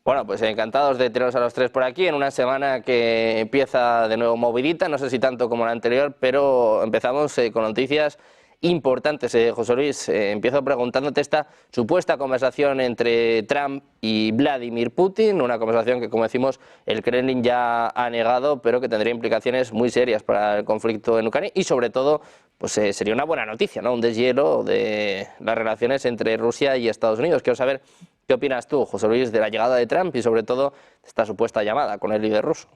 Bueno, pues encantados de teneros a los tres por aquí en una semana que empieza de nuevo movidita, no sé si tanto como la anterior, pero empezamos con noticias importantes. José Luis, empiezo preguntándote esta supuesta conversación entre Trump y Vladimir Putin, una conversación que, como decimos, el Kremlin ya ha negado, pero que tendría implicaciones muy serias para el conflicto en Ucrania y, sobre todo, pues sería una buena noticia, ¿no? Un deshielo de las relaciones entre Rusia y Estados Unidos. Quiero saber qué opinas tú, José Luis, de la llegada de Trump y, sobre todo, de esta supuesta llamada con el líder ruso.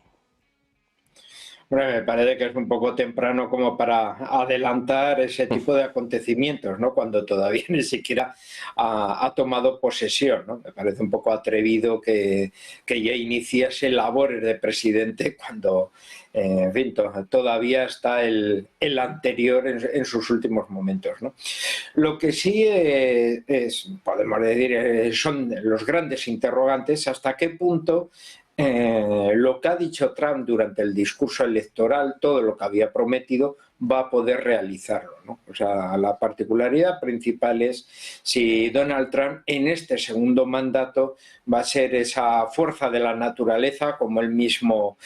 Bueno, me parece que es un poco temprano como para adelantar ese tipo de acontecimientos, ¿no? Cuando todavía ni siquiera ha tomado posesión, ¿no? Me parece un poco atrevido que ya iniciase labores de presidente cuando, en fin, todavía está el anterior en sus últimos momentos, ¿no? Lo que sí podemos decir, son los grandes interrogantes: hasta qué punto lo que ha dicho Trump durante el discurso electoral, todo lo que había prometido, va a poder realizarlo, ¿no? O sea, la particularidad principal es si Donald Trump en este segundo mandato va a ser esa fuerza de la naturaleza, como él mismo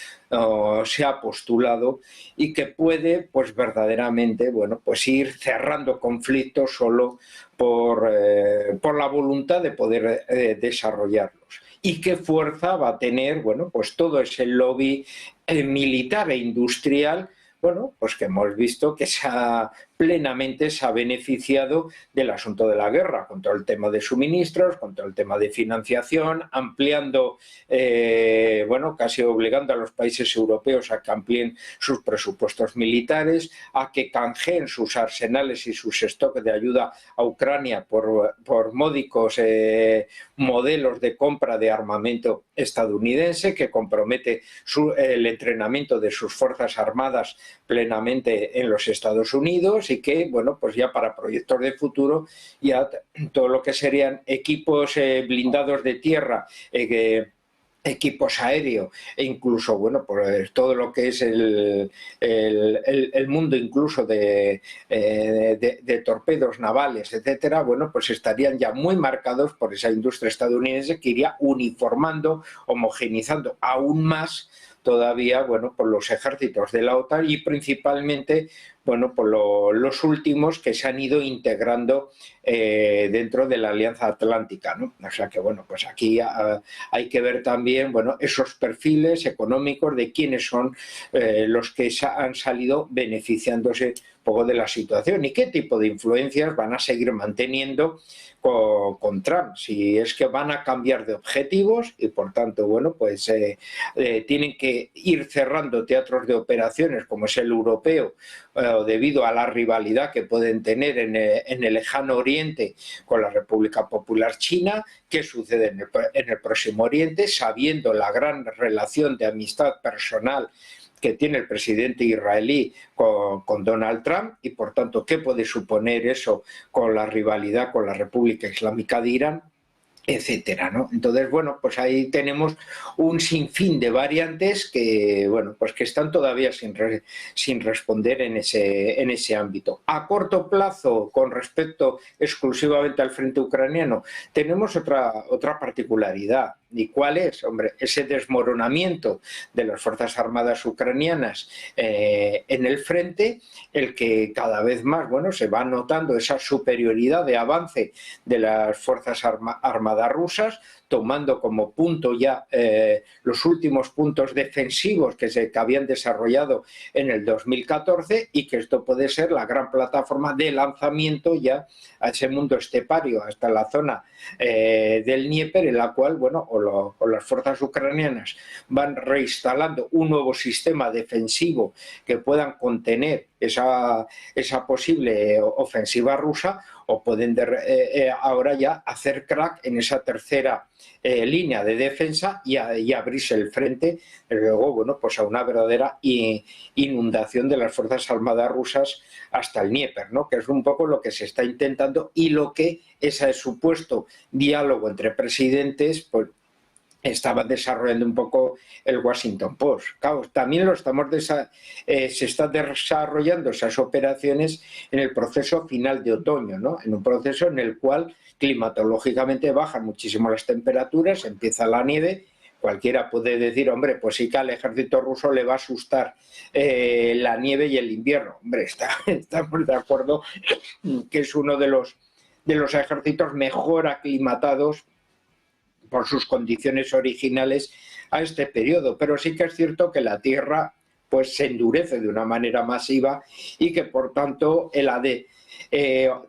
se ha postulado, y que puede, pues verdaderamente, bueno, pues ir cerrando conflictos solo por la voluntad de poder desarrollarlos. ¿Y qué fuerza va a tener, bueno, pues todo ese lobby militar e industrial, bueno, pues que hemos visto que plenamente se ha beneficiado del asunto de la guerra, con todo el tema de suministros, con todo el tema de financiación, ampliando, bueno, casi obligando a los países europeos a que amplíen sus presupuestos militares, a que canjeen sus arsenales y sus stocks de ayuda a Ucrania por módicos modelos de compra de armamento estadounidense, que compromete el entrenamiento de sus fuerzas armadas plenamente en los Estados Unidos, y que, bueno, pues ya para proyectos de futuro, ya todo lo que serían equipos blindados de tierra, equipos aéreos, e incluso, bueno, pues todo lo que es el mundo incluso de torpedos navales, etcétera, bueno, pues estarían ya muy marcados por esa industria estadounidense, que iría uniformando, homogeneizando aún más todavía, bueno, por los ejércitos de la OTAN, y principalmente, bueno, por los últimos que se han ido integrando dentro de la Alianza Atlántica, ¿no? O sea que, bueno, pues aquí hay que ver también, bueno, esos perfiles económicos de quiénes son los que han salido beneficiándose un poco de la situación, y qué tipo de influencias van a seguir manteniendo con Trump, si es que van a cambiar de objetivos, y por tanto, bueno, pues tienen que ir cerrando teatros de operaciones como es el europeo, debido a la rivalidad que pueden tener en el lejano oriente con la República Popular China. ¿Qué sucede en el Próximo Oriente? Sabiendo la gran relación de amistad personal que tiene el presidente israelí con Donald Trump, y por tanto, ¿qué puede suponer eso con la rivalidad con la República Islámica de Irán, etcétera, ¿no? Entonces, bueno, pues ahí tenemos un sinfín de variantes que, bueno, pues que están todavía sin responder en ese ámbito. A corto plazo, con respecto exclusivamente al frente ucraniano, tenemos otra particularidad. ¿Y cuál es? Hombre, ese desmoronamiento de las Fuerzas Armadas ucranianas en el frente, el que cada vez más, bueno, se va notando esa superioridad de avance de las Fuerzas Armadas rusas, tomando como punto ya los últimos puntos defensivos que habían desarrollado en el 2014, y que esto puede ser la gran plataforma de lanzamiento ya a ese mundo estepario, hasta la zona del Dnieper, en la cual, bueno, o las fuerzas ucranianas van reinstalando un nuevo sistema defensivo que puedan contener esa posible ofensiva rusa, o pueden ahora ya hacer crack en esa tercera línea de defensa y abrirse el frente, luego, bueno, pues a una verdadera inundación de las Fuerzas Armadas rusas hasta el Dnieper, ¿no? Que es un poco lo que se está intentando, y lo que ese supuesto diálogo entre presidentes, pues estaba desarrollando un poco el Washington Post. Claro, también se están desarrollando esas operaciones en el proceso final de otoño, ¿no? En un proceso en el cual climatológicamente bajan muchísimo las temperaturas, empieza la nieve. Cualquiera puede decir, hombre, pues sí que al ejército ruso le va a asustar la nieve y el invierno. Hombre, estamos de acuerdo que es uno de los ejércitos mejor aclimatados por sus condiciones originales a este periodo, pero sí que es cierto que la Tierra pues se endurece de una manera masiva y que por tanto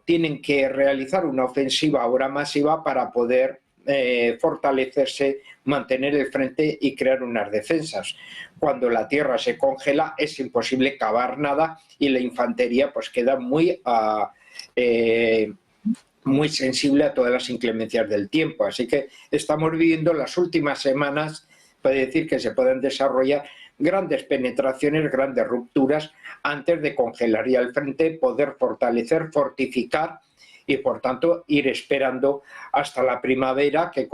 tienen que realizar una ofensiva ahora masiva para poder fortalecerse, mantener el frente y crear unas defensas. Cuando la tierra se congela es imposible cavar nada y la infantería pues queda muy sensible a todas las inclemencias del tiempo. Así que estamos viviendo las últimas semanas, puede decir que se pueden desarrollar grandes penetraciones, grandes rupturas antes de congelar ya el frente, poder fortalecer, fortificar y por tanto ir esperando hasta la primavera que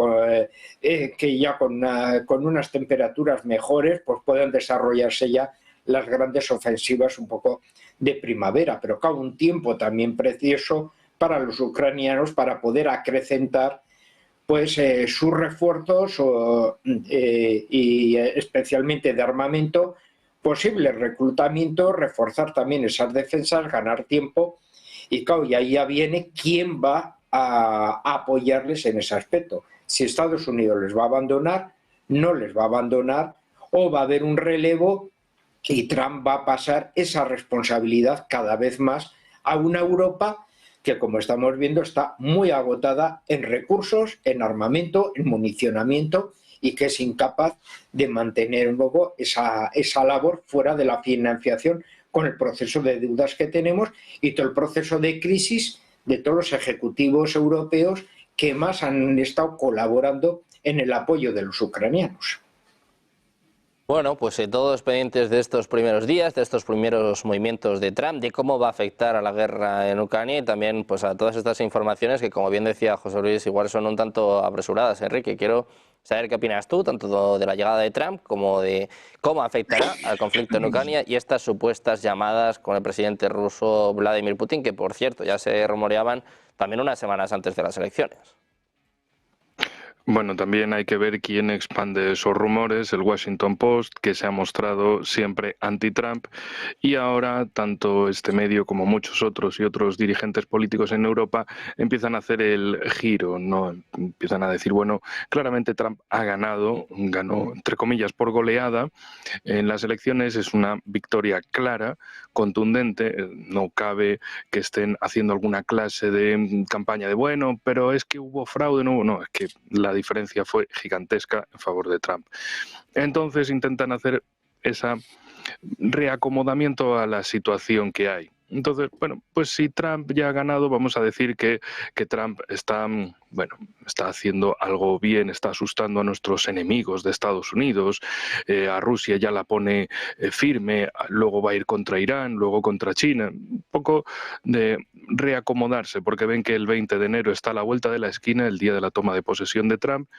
ya con unas temperaturas mejores pues puedan desarrollarse ya las grandes ofensivas un poco de primavera, pero claro, un tiempo también precioso para los ucranianos para poder acrecentar pues sus refuerzos y especialmente de armamento, posible reclutamiento, reforzar también esas defensas, ganar tiempo y claro, y ahí ya viene quién va a apoyarles en ese aspecto. Si Estados Unidos les va a abandonar, no les va a abandonar o va a haber un relevo y Trump va a pasar esa responsabilidad cada vez más a una Europa que, como estamos viendo, está muy agotada en recursos, en armamento, en municionamiento y que es incapaz de mantener un poco esa labor fuera de la financiación con el proceso de deudas que tenemos y todo el proceso de crisis de todos los ejecutivos europeos que más han estado colaborando en el apoyo de los ucranianos. Bueno, pues todos pendientes de estos primeros días, de estos primeros movimientos de Trump, de cómo va a afectar a la guerra en Ucrania y también pues a todas estas informaciones que, como bien decía José Luis, igual son un tanto apresuradas. Enrique, quiero saber qué opinas tú, tanto de la llegada de Trump como de cómo afectará al conflicto en Ucrania y estas supuestas llamadas con el presidente ruso Vladimir Putin, que por cierto ya se rumoreaban también unas semanas antes de las elecciones. Bueno, también hay que ver quién expande esos rumores, el Washington Post, que se ha mostrado siempre anti-Trump, y ahora tanto este medio como muchos otros y otros dirigentes políticos en Europa empiezan a hacer el giro, ¿no? Empiezan a decir, bueno, claramente Trump ha ganó, entre comillas, por goleada en las elecciones, es una victoria clara, contundente, no cabe que estén haciendo alguna clase de campaña de, bueno, pero es que hubo fraude, no, es que la diferencia fue gigantesca en favor de Trump. Entonces intentan hacer ese reacomodamiento a la situación que hay. Entonces, bueno, pues si Trump ya ha ganado, vamos a decir que Trump está haciendo algo bien, está asustando a nuestros enemigos de Estados Unidos, a Rusia ya la pone firme, luego va a ir contra Irán, luego contra China, un poco de reacomodarse, porque ven que el 20 de enero está a la vuelta de la esquina, el día de la toma de posesión de Trump,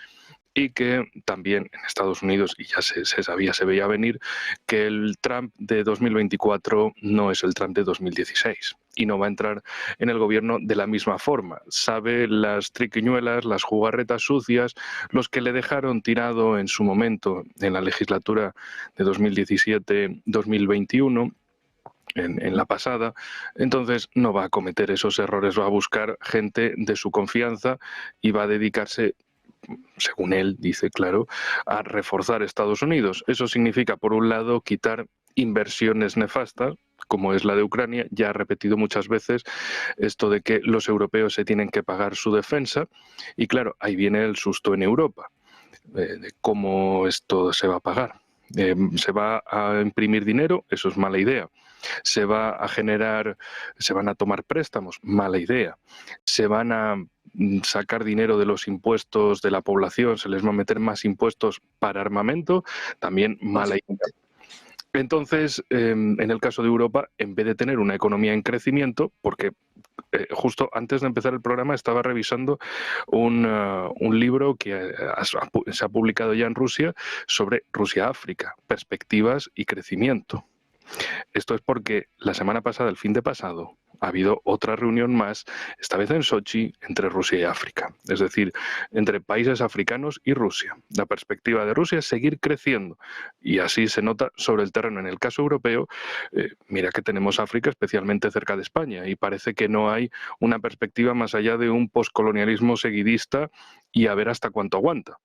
y que también en Estados Unidos, y ya se sabía, se veía venir, que el Trump de 2024 no es el Trump de 2016 y no va a entrar en el gobierno de la misma forma. Sabe las triquiñuelas, las jugarretas sucias, los que le dejaron tirado en su momento en la legislatura de 2017-2021, en la pasada, entonces no va a cometer esos errores, va a buscar gente de su confianza y va a dedicarse, según él dice, claro, a reforzar Estados Unidos. Eso significa, por un lado, quitar inversiones nefastas, como es la de Ucrania. Ya ha repetido muchas veces esto de que los europeos se tienen que pagar su defensa y claro, ahí viene el susto en Europa, de cómo esto se va a pagar. Se va a imprimir dinero, eso es mala idea. Se van a tomar préstamos, mala idea. Se van a sacar dinero de los impuestos de la población, se les va a meter más impuestos para armamento, también mala idea. Entonces, en el caso de Europa, en vez de tener una economía en crecimiento, porque justo antes de empezar el programa estaba revisando un libro que se ha publicado ya en Rusia sobre Rusia-África, perspectivas y crecimiento. Esto es porque la semana pasada, el fin de pasado, ha habido otra reunión más, esta vez en Sochi, entre Rusia y África, es decir, entre países africanos y Rusia. La perspectiva de Rusia es seguir creciendo y así se nota sobre el terreno. En el caso europeo, mira que tenemos África especialmente cerca de España y parece que no hay una perspectiva más allá de un poscolonialismo seguidista y a ver hasta cuánto aguanta.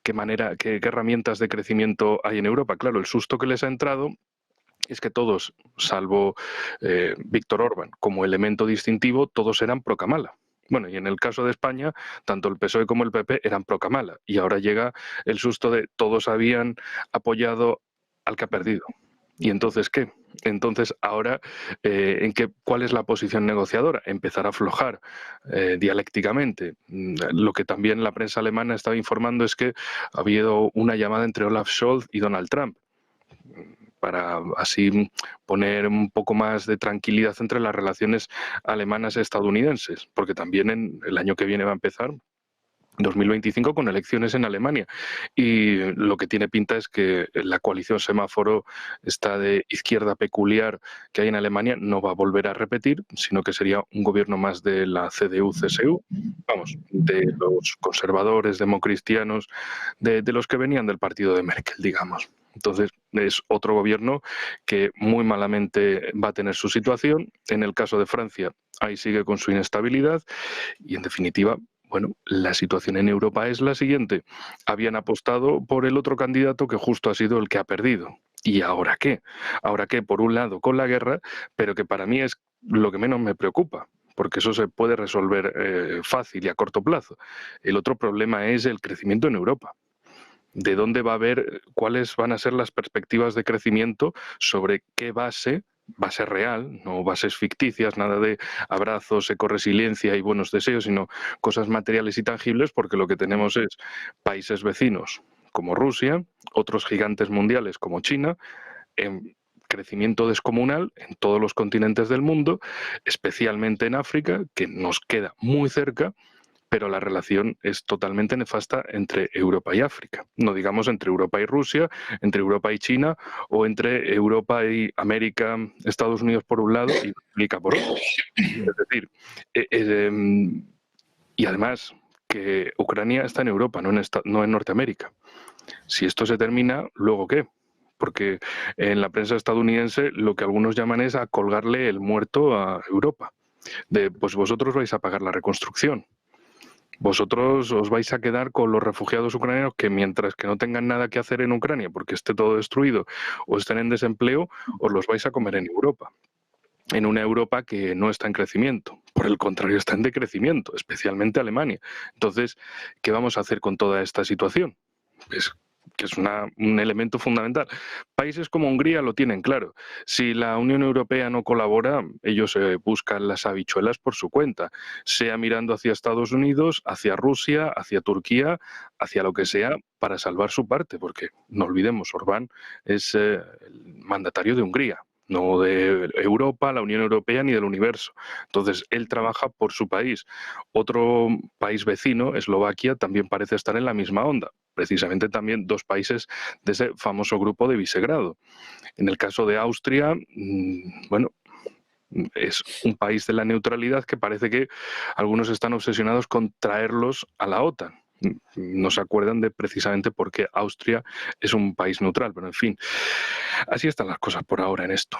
¿Qué herramientas de crecimiento hay en Europa? Claro, el susto que les ha entrado es que todos, salvo Víctor Orbán como elemento distintivo, todos eran pro Kamala. Bueno, y en el caso de España, tanto el PSOE como el PP eran pro Kamala. Y ahora llega el susto de todos habían apoyado al que ha perdido. ¿Y entonces qué? Entonces ahora, ¿cuál es la posición negociadora? Empezar a aflojar dialécticamente. Lo que también la prensa alemana estaba informando es que ha habido una llamada entre Olaf Scholz y Donald Trump, para así poner un poco más de tranquilidad entre las relaciones alemanas y estadounidenses, porque también el año que viene va a empezar 2025 con elecciones en Alemania y lo que tiene pinta es que la coalición semáforo esta de izquierda peculiar que hay en Alemania no va a volver a repetir, sino que sería un gobierno más de la CDU-CSU, vamos, de los conservadores democristianos, de los que venían del partido de Merkel, digamos. Entonces es otro gobierno que muy malamente va a tener su situación. En el caso de Francia, ahí sigue con su inestabilidad y en definitiva, bueno, la situación en Europa es la siguiente. Habían apostado por el otro candidato que justo ha sido el que ha perdido. ¿Y ahora qué? Ahora qué, por un lado, con la guerra, pero que para mí es lo que menos me preocupa, porque eso se puede resolver fácil y a corto plazo. El otro problema es el crecimiento en Europa. ¿De dónde va a haber, cuáles van a ser las perspectivas de crecimiento, sobre qué base real, no bases ficticias, nada de abrazos, ecoresiliencia y buenos deseos, sino cosas materiales y tangibles, porque lo que tenemos es países vecinos como Rusia, otros gigantes mundiales como China, en crecimiento descomunal en todos los continentes del mundo, especialmente en África, que nos queda muy cerca, pero la relación es totalmente nefasta entre Europa y África. No digamos entre Europa y Rusia, entre Europa y China, o entre Europa y América, Estados Unidos por un lado y África por otro. Es decir, y además que Ucrania está en Europa, no en Norteamérica. Si esto se termina, ¿luego qué? Porque en la prensa estadounidense lo que algunos llaman es a colgarle el muerto a Europa. Pues vosotros vais a pagar la reconstrucción. Vosotros os vais a quedar con los refugiados ucranianos que mientras que no tengan nada que hacer en Ucrania porque esté todo destruido o estén en desempleo, os los vais a comer en Europa. En una Europa que no está en crecimiento. Por el contrario, está en decrecimiento, especialmente Alemania. Entonces, ¿qué vamos a hacer con toda esta situación? Pues que es un elemento fundamental. Países como Hungría lo tienen claro. Si la Unión Europea no colabora, ellos buscan las habichuelas por su cuenta, sea mirando hacia Estados Unidos, hacia Rusia, hacia Turquía, hacia lo que sea, para salvar su parte, porque no olvidemos, Orbán es el mandatario de Hungría, no de Europa, la Unión Europea ni del universo. Entonces, él trabaja por su país. Otro país vecino, Eslovaquia, también parece estar en la misma onda. Precisamente también dos países de ese famoso grupo de Visegrado. En el caso de Austria, bueno, es un país de la neutralidad que parece que algunos están obsesionados con traerlos a la OTAN. No se acuerdan de precisamente por qué Austria es un país neutral, pero en fin, así están las cosas por ahora en esto.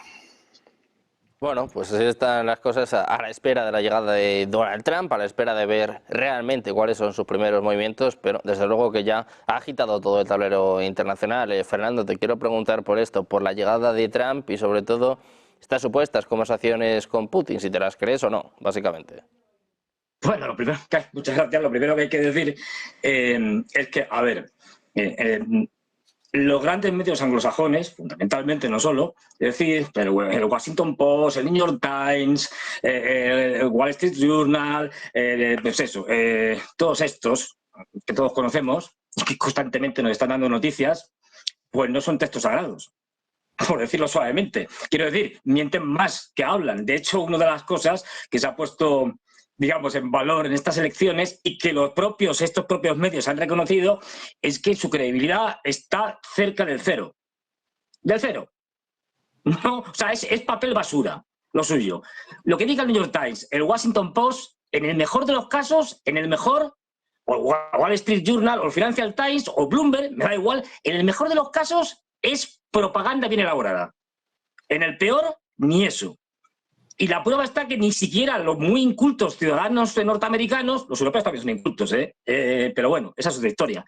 Bueno, pues así están las cosas a la espera de la llegada de Donald Trump, a la espera de ver realmente cuáles son sus primeros movimientos, pero desde luego que ya ha agitado todo el tablero internacional. Fernando, te quiero preguntar por esto, por la llegada de Trump y sobre todo estas supuestas conversaciones con Putin, si te las crees o no, básicamente. Bueno, muchas gracias. Lo primero que hay que decir es que, a ver, los grandes medios anglosajones, fundamentalmente no solo, es decir, pero el Washington Post, el New York Times, el Wall Street Journal, pues eso, todos estos que todos conocemos, que constantemente nos están dando noticias, pues no son textos sagrados, por decirlo suavemente. Quiero decir, mienten más que hablan. De hecho, una de las cosas que se ha puesto, digamos, en valor en estas elecciones y que estos propios medios han reconocido es que su credibilidad está cerca del cero. Del cero. No, o sea, es papel basura lo suyo. Lo que diga el New York Times, el Washington Post, en el mejor de los casos, o Wall Street Journal, o el Financial Times, o Bloomberg, me da igual, en el mejor de los casos es propaganda bien elaborada. En el peor, ni eso. Y la prueba está que ni siquiera los muy incultos ciudadanos norteamericanos, los europeos también son incultos, pero bueno, esa es otra historia,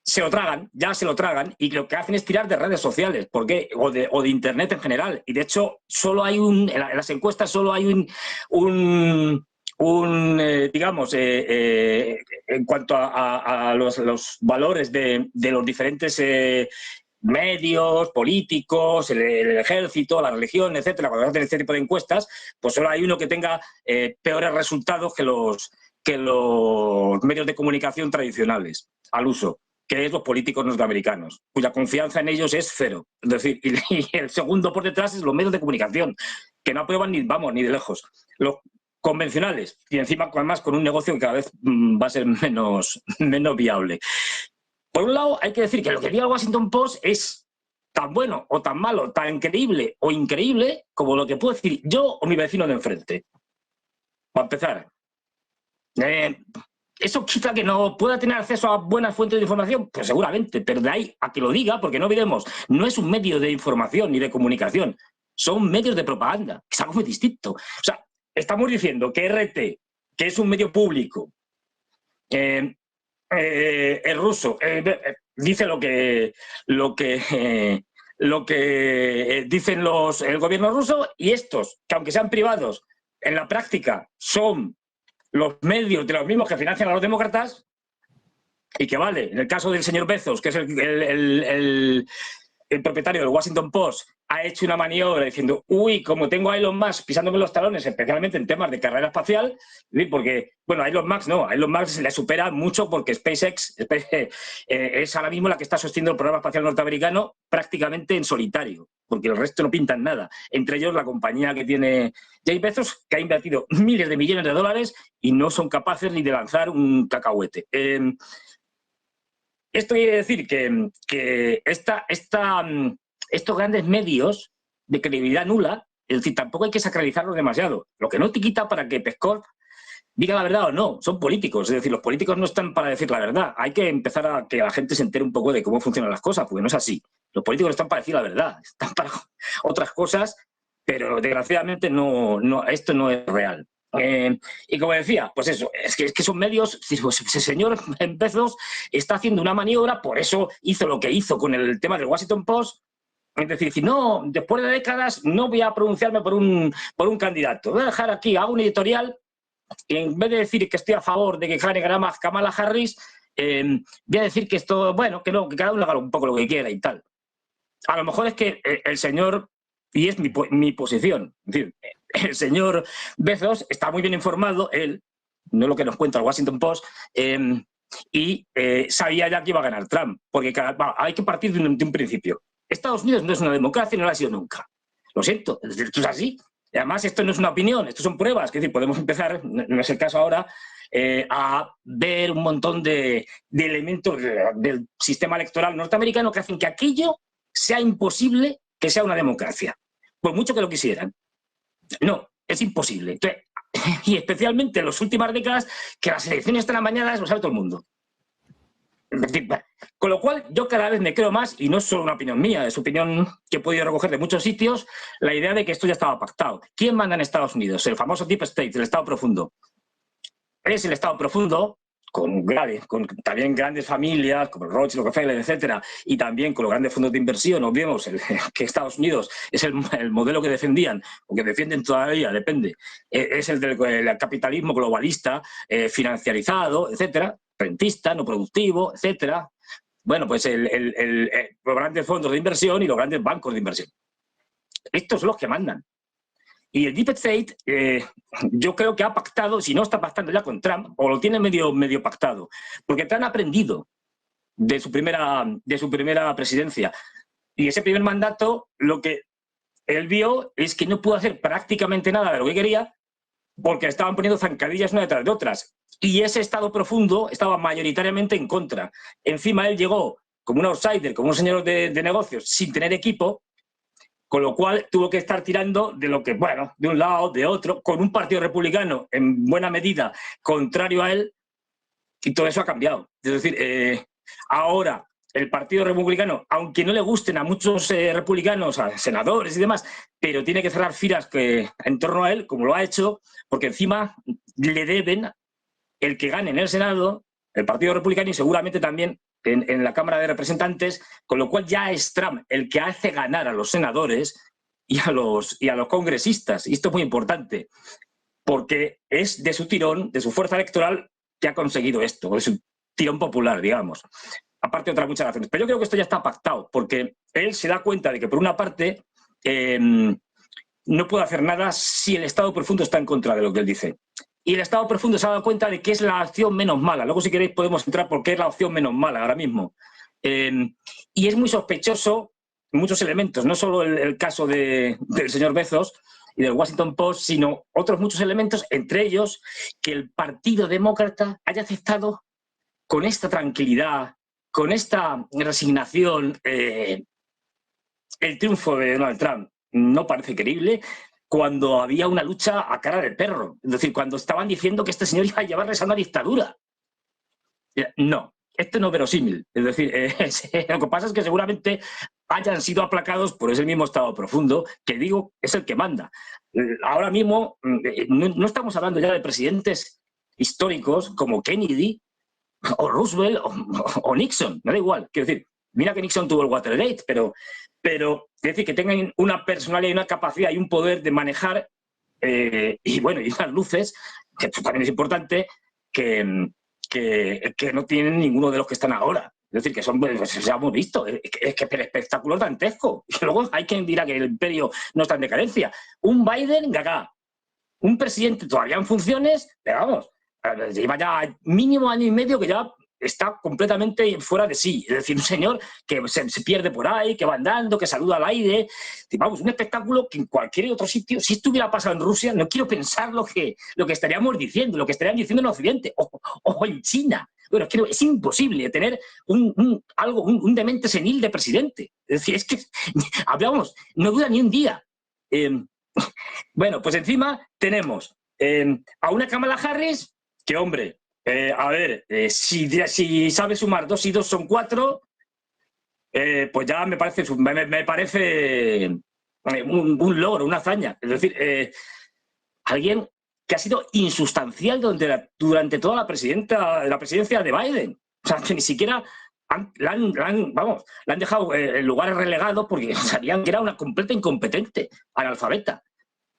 se lo tragan, ya se lo tragan, y lo que hacen es tirar de redes sociales, ¿por qué? O de Internet en general. Y de hecho, solo hay en las encuestas solo hay digamos, en cuanto a los valores de los diferentes medios, políticos, el ejército, la religión, etcétera, cuando hacen este tipo de encuestas, pues solo hay uno que tenga peores resultados que los medios de comunicación tradicionales al uso, que es los políticos norteamericanos, cuya confianza en ellos es cero. Es decir, y el segundo por detrás es los medios de comunicación, que no aprueban ni de lejos. Los convencionales, y encima además con un negocio que cada vez va a ser menos viable. Por un lado, hay que decir que lo que diga el Washington Post es tan bueno o tan malo, tan creíble o increíble como lo que puedo decir yo o mi vecino de enfrente. Para empezar. ¿Eso quita que no pueda tener acceso a buenas fuentes de información? Pues seguramente, pero de ahí a que lo diga, porque no olvidemos, no es un medio de información ni de comunicación, son medios de propaganda, que es algo muy distinto. O sea, estamos diciendo que RT, que es un medio público, el ruso, dice lo que dicen el gobierno ruso, y estos, que aunque sean privados, en la práctica son los medios de los mismos que financian a los demócratas, y que vale, en el caso del señor Bezos, que es el propietario del Washington Post, ha hecho una maniobra diciendo, uy, como tengo a Elon Musk pisándome los talones, especialmente en temas de carrera espacial, porque, bueno, a Elon Musk le supera mucho porque SpaceX es ahora mismo la que está sosteniendo el programa espacial norteamericano prácticamente en solitario, porque el resto no pintan nada. Entre ellos la compañía que tiene Jeff Bezos, que ha invertido miles de millones de dólares y no son capaces ni de lanzar un cacahuete. Esto quiere decir que estos grandes medios de credibilidad nula, es decir, tampoco hay que sacralizarlos demasiado. Lo que no te quita para que Peskov diga la verdad o no, son políticos. Es decir, los políticos no están para decir la verdad. Hay que empezar a que la gente se entere un poco de cómo funcionan las cosas, porque no es así. Los políticos no están para decir la verdad, están para otras cosas, pero desgraciadamente esto no es real. Y como decía, pues eso, es que son medios, pues ese señor Bezos está haciendo una maniobra, por eso hizo lo que hizo con el tema del Washington Post, es decir, si no, después de décadas no voy a pronunciarme por un candidato, voy a dejar aquí, hago un editorial, y en vez de decir que estoy a favor de que gane Kamala Harris, voy a decir que esto, bueno, que no, que cada uno haga un poco lo que quiera y tal. A lo mejor es que el señor, y es mi posición, es decir, el señor Bezos está muy bien informado, él, no lo que nos cuenta el Washington Post, y sabía ya que iba a ganar Trump, porque hay que partir de un principio. Estados Unidos no es una democracia y no lo ha sido nunca. Lo siento, esto es así. Y además, esto no es una opinión, esto son pruebas. Es decir, podemos empezar, no es el caso ahora, a ver un montón de elementos del sistema electoral norteamericano que hacen que aquello sea imposible que sea una democracia, por mucho que lo quisieran. No, es imposible. Entonces, y especialmente en las últimas décadas, que las elecciones están amañadas, lo sabe todo el mundo. Con lo cual, yo cada vez me creo más, y no es solo una opinión mía, es opinión que he podido recoger de muchos sitios, la idea de que esto ya estaba pactado. ¿Quién manda en Estados Unidos? El famoso Deep State, el Estado profundo. Es el Estado profundo, con también grandes familias, como Rothschild, Rockefeller, etcétera, y también con los grandes fondos de inversión. Obviemos que Estados Unidos es el modelo que defendían, o que defienden todavía, depende, es el del capitalismo globalista, financiarizado, etcétera, rentista, no productivo, etcétera. Bueno, pues los grandes fondos de inversión y los grandes bancos de inversión. Estos son los que mandan. Y el Deep State, yo creo que ha pactado, si no está pactando ya con Trump, o lo tiene medio pactado, porque Trump ha aprendido de su primera presidencia. Y ese primer mandato, lo que él vio es que no pudo hacer prácticamente nada de lo que quería porque estaban poniendo zancadillas una detrás de otras. Y ese Estado profundo estaba mayoritariamente en contra. Encima él llegó como un outsider, como un señor de negocios, sin tener equipo, con lo cual tuvo que estar tirando de lo que, bueno, de un lado, de otro, con un partido republicano en buena medida contrario a él, y todo eso ha cambiado. Es decir, ahora el Partido Republicano, aunque no le gusten a muchos republicanos, a senadores y demás, pero tiene que cerrar filas en torno a él, como lo ha hecho, porque encima le deben el que gane en el Senado, el Partido Republicano, y seguramente también en la Cámara de Representantes, con lo cual ya es Trump el que hace ganar a los senadores y a los congresistas. Y esto es muy importante, porque es de su tirón, de su fuerza electoral, que ha conseguido esto, de su tirón popular, digamos. Aparte de otras muchas razones. Pero yo creo que esto ya está pactado, porque él se da cuenta de que, por una parte, no puede hacer nada si el Estado profundo está en contra de lo que él dice. Y el Estado profundo se ha dado cuenta de que es la opción menos mala. Luego, si queréis, podemos entrar por qué es la opción menos mala ahora mismo. Y es muy sospechoso en muchos elementos, no solo el caso del señor Bezos y del Washington Post, sino otros muchos elementos, entre ellos que el Partido Demócrata haya aceptado con esta tranquilidad, con esta resignación, el triunfo de Donald Trump. No parece creíble cuando había una lucha a cara de perro. Es decir, cuando estaban diciendo que este señor iba a llevarles a una dictadura. No, esto no es verosímil. Es decir, lo que pasa es que seguramente hayan sido aplacados por ese mismo Estado profundo, que digo, es el que manda. Ahora mismo no estamos hablando ya de presidentes históricos como Kennedy o Roosevelt o Nixon, me da igual. Quiero decir, mira que Nixon tuvo el Watergate, pero es decir, que tengan una personalidad y una capacidad y un poder de manejar y bueno, y unas luces, que también es importante, que no tienen ninguno de los que están ahora. Es decir, que son, pues, ya hemos visto, es que el espectáculo es dantesco. Y luego hay quien dirá que el imperio no está en decadencia. Un Biden, gaga. Un presidente todavía en funciones, pero vamos, lleva ya mínimo año y medio que ya está completamente fuera de sí. Es decir, un señor que se pierde por ahí, que va andando, que saluda al aire. Vamos, un espectáculo que en cualquier otro sitio, si esto hubiera pasado en Rusia, no quiero pensar lo que estaríamos diciendo, lo que estarían diciendo en Occidente o en China. Bueno, es imposible tener un demente senil de presidente. Es decir, es que hablamos, no dura ni un día. Bueno, pues encima tenemos a una Kamala Harris que, hombre, a ver, si sabe sumar 2 y 2 son 4, pues ya me parece un logro, una hazaña. Es decir, alguien que ha sido insustancial durante toda la presidencia de Biden. O sea, que ni siquiera la han dejado en lugares relegados porque sabían que era una completa incompetente, analfabeta.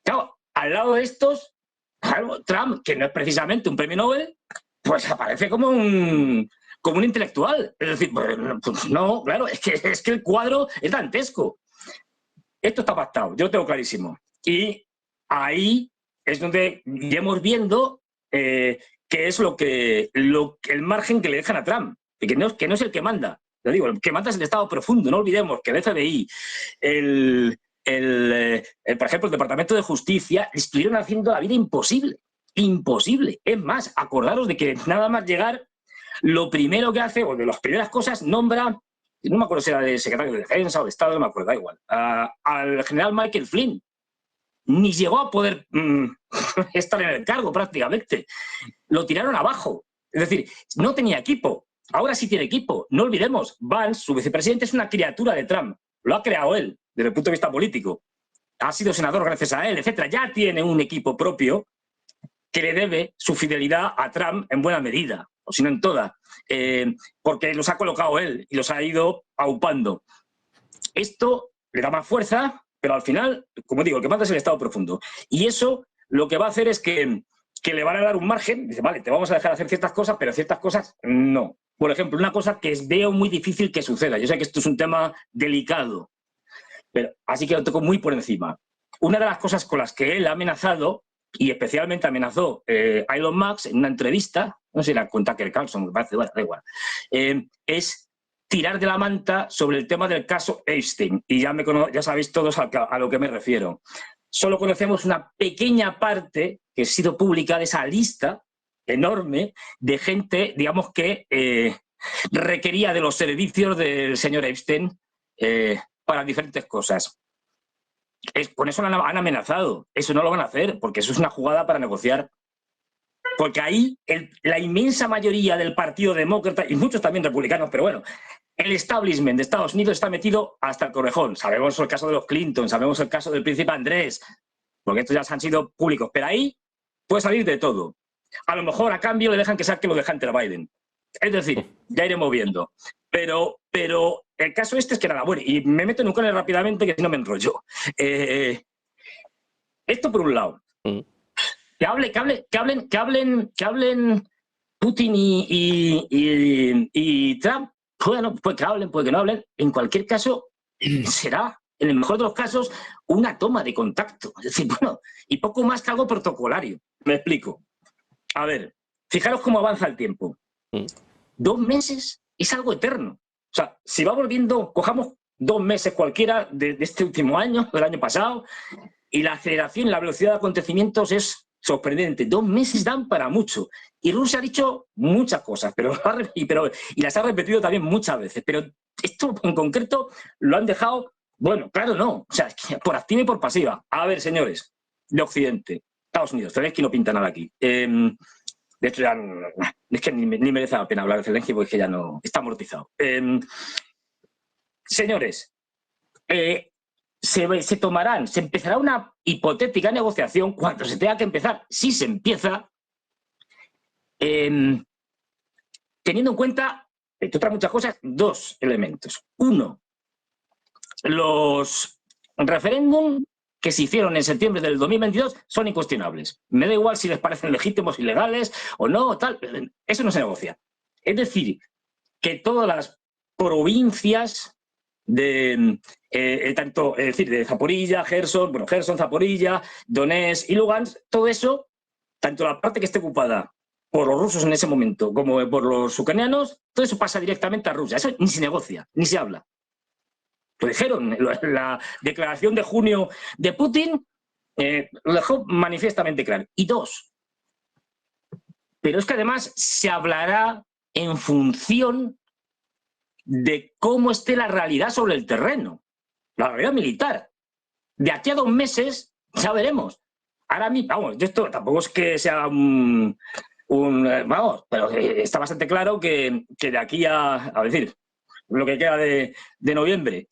Claro, al lado de estos, claro, Trump, que no es precisamente un premio Nobel, pues aparece como un intelectual. Es decir, pues no, claro, es que el cuadro es dantesco. Esto está pactado, yo lo tengo clarísimo. Y ahí es donde iremos viendo qué es el margen que le dejan a Trump, que no es el que manda. Lo digo, el que manda es el Estado profundo. No olvidemos que el FBI, por ejemplo, el Departamento de Justicia, estuvieron haciendo la vida imposible. Imposible. Es más, acordaros de que nada más llegar, lo primero que hace, o de las primeras cosas, nombra, no me acuerdo si era de secretario de Defensa o de Estado, no me acuerdo, da igual, al general Michael Flynn. Ni llegó a poder estar en el cargo prácticamente. Lo tiraron abajo. Es decir, no tenía equipo. Ahora sí tiene equipo. No olvidemos, Vance, su vicepresidente, es una criatura de Trump. Lo ha creado él, desde el punto de vista político. Ha sido senador gracias a él, etc. Ya tiene un equipo propio que le debe su fidelidad a Trump en buena medida, o si no en toda, porque los ha colocado él y los ha ido aupando. Esto le da más fuerza, pero al final, como digo, el que manda es el Estado profundo. Y eso lo que va a hacer es que le van a dar un margen. Dice, vale, te vamos a dejar hacer ciertas cosas, pero ciertas cosas no. Por ejemplo, una cosa que veo muy difícil que suceda. Yo sé que esto es un tema delicado, pero así que lo toco muy por encima. Una de las cosas con las que él ha amenazado, y especialmente amenazó Elon Musk en una entrevista, no sé si era con Tucker Carlson, me parece, bueno, da igual, es tirar de la manta sobre el tema del caso Epstein. Y ya sabéis todos a lo que me refiero. Solo conocemos una pequeña parte que ha sido pública de esa lista enorme de gente, digamos, que requería de los servicios del señor Epstein para diferentes cosas. Con eso han amenazado. Eso no lo van a hacer, porque eso es una jugada para negociar. Porque ahí la inmensa mayoría del Partido Demócrata, y muchos también republicanos, pero bueno, el establishment de Estados Unidos está metido hasta el correjón. Sabemos el caso de los Clinton, sabemos el caso del príncipe Andrés, porque estos ya han sido públicos. Pero ahí puede salir de todo. A lo mejor a cambio le dejan que saque lo de Hunter Biden. Es decir, ya iremos viendo. Pero el caso este es que nada, bueno, y me meto en un canal rápidamente que si no me enrollo. Esto por un lado. Que hablen Putin y Trump. Bueno, pues que hablen, pues que no hablen. En cualquier caso, será, en el mejor de los casos, una toma de contacto. Es decir, bueno, y poco más que algo protocolario. Me explico. A ver, fijaros cómo avanza el tiempo. 2 meses es algo eterno. O sea, si vamos viendo, cojamos 2 meses cualquiera de este último año, del año pasado, y la aceleración, la velocidad de acontecimientos es sorprendente. 2 meses dan para mucho. Y Rusia ha dicho muchas cosas, y las ha repetido también muchas veces. Pero esto en concreto lo han dejado, bueno, claro, no. O sea, por activa y por pasiva. A ver, señores de Occidente, Estados Unidos, Zelensky no pinta nada aquí. De hecho, ya es que ni merece la pena hablar de Zelensky porque es que ya no está amortizado. Señores, se empezará una hipotética negociación cuando se tenga que empezar, si se empieza, teniendo en cuenta, entre otras muchas cosas, 2 elementos. Uno, los referéndum que se hicieron en septiembre del 2022 son incuestionables. Me da igual si les parecen legítimos, ilegales o no, tal. Eso no se negocia. Es decir, que todas las provincias de Zaporilla, Gerson, Zaporilla, Donetsk y Lugansk, todo eso, tanto la parte que esté ocupada por los rusos en ese momento como por los ucranianos, todo eso pasa directamente a Rusia. Eso ni se negocia, ni se habla. Lo dijeron, la declaración de junio de Putin lo dejó manifiestamente claro. Y 2, pero es que además se hablará en función de cómo esté la realidad sobre el terreno, la realidad militar. De aquí a 2 meses ya veremos. Ahora mismo, vamos, esto tampoco es que sea vamos, pero está bastante claro que de aquí a decir, lo que queda de noviembre,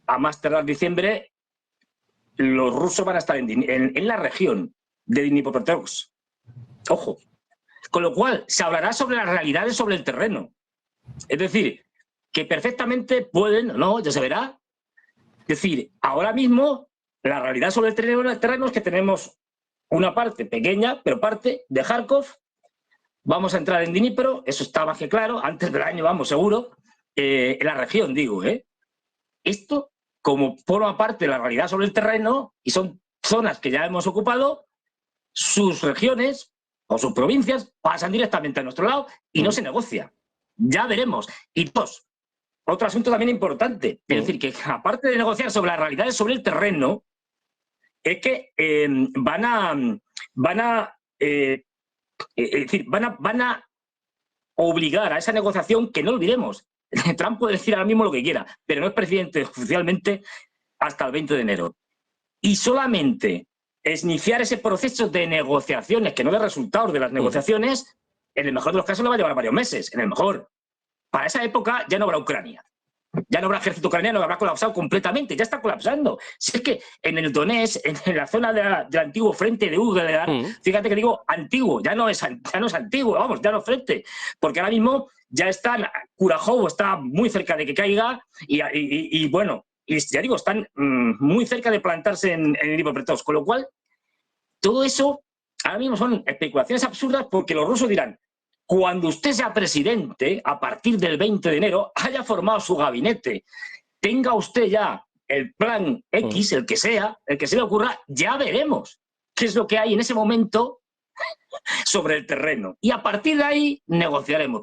a más tardar diciembre, los rusos van a estar en la región de Dnipropetrovsk. Ojo. Con lo cual, se hablará sobre las realidades sobre el terreno. Es decir, que perfectamente pueden, no, ya se verá. Es decir, ahora mismo, la realidad sobre el terreno es que tenemos una parte pequeña, pero parte de Kharkov. Vamos a entrar en Dnipro, eso está más que claro, antes del año vamos seguro, en la región, digo, Esto, como forma parte de la realidad sobre el terreno, y son zonas que ya hemos ocupado, sus regiones o sus provincias pasan directamente a nuestro lado y no se negocia. Ya veremos. Y 2, otro asunto también importante, es decir, que aparte de negociar sobre las realidades sobre el terreno, es que van a obligar a esa negociación que no olvidemos. Trump puede decir ahora mismo lo que quiera, pero no es presidente oficialmente hasta el 20 de enero. Y solamente es iniciar ese proceso de negociaciones, que no de resultados de las negociaciones, en el mejor de los casos le va a llevar varios meses, en el mejor. Para esa época ya no habrá Ucrania. Ya no habrá ejército ucraniano, habrá colapsado completamente, ya está colapsando. Si es que en el Donetsk, en la zona del antiguo frente de Ugar, fíjate que digo antiguo, ya no es antiguo, vamos, ya no frente, porque ahora mismo ya está, Kurajovo está muy cerca de que caiga y bueno, y ya digo, están muy cerca de plantarse en Dnipropetrovsk, con lo cual todo eso ahora mismo son especulaciones absurdas porque los rusos dirán, cuando usted sea presidente, a partir del 20 de enero, haya formado su gabinete, tenga usted ya el plan X, el que se le ocurra, ya veremos qué es lo que hay en ese momento sobre el terreno. Y a partir de ahí negociaremos.